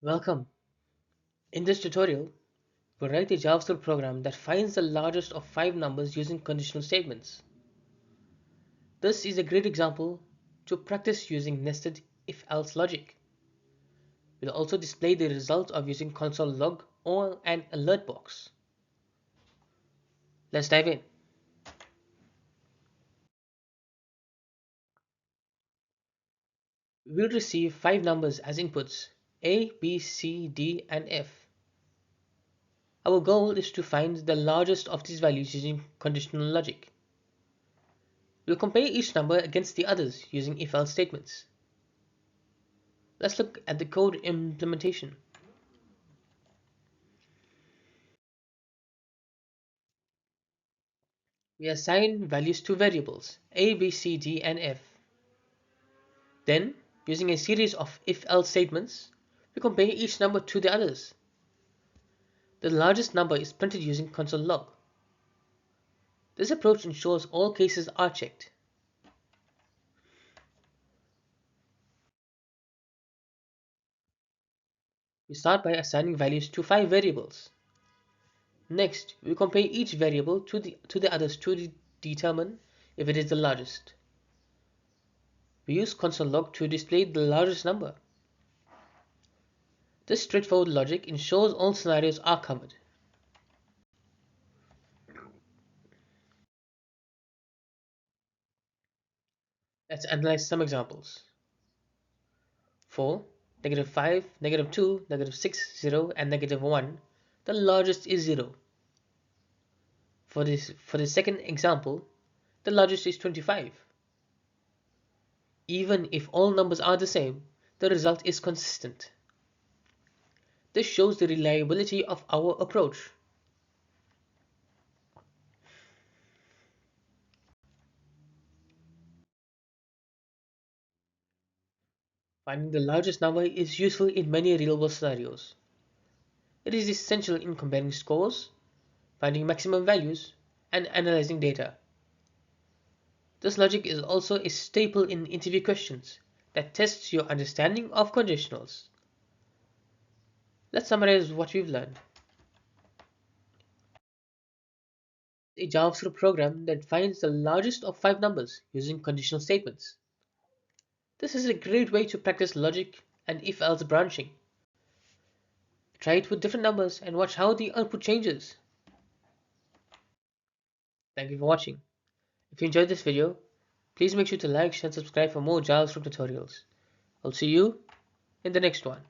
Welcome. In this tutorial, we'll write a JavaScript program that finds the largest of five numbers using conditional statements. This is a great example to practice using nested if-else logic. We'll also display the results of using console log or an alert box. Let's dive in. We'll receive five numbers as inputs: A, B, C, D, and F. Our goal is to find the largest of these values using conditional logic. We'll compare each number against the others using if-else statements. Let's look at the code implementation. We assign values to variables a, b, c, d, and f. Then, using a series of if-else statements, we compare each number to the others. The largest number is printed using console log. This approach ensures all cases are checked. We start by assigning values to five variables. Next, we compare each variable to the others to determine if it is the largest. We use console log to display the largest number. This straightforward logic ensures all scenarios are covered. Let's analyze some examples. For -5, -2, -6, 0, and -1, the largest is 0. For the second example, the largest is 25. Even if all numbers are the same, the result is consistent. This shows the reliability of our approach. Finding the largest number is useful in many real-world scenarios. It is essential in comparing scores, finding maximum values, and analyzing data. This logic is also a staple in interview questions that tests your understanding of conditionals. Let's summarize what we've learned. A JavaScript program that finds the largest of five numbers using conditional statements. This is a great way to practice logic and if-else branching. Try it with different numbers and watch how the output changes. Thank you for watching. If you enjoyed this video, please make sure to like, share, and subscribe for more JavaScript tutorials. I'll see you in the next one.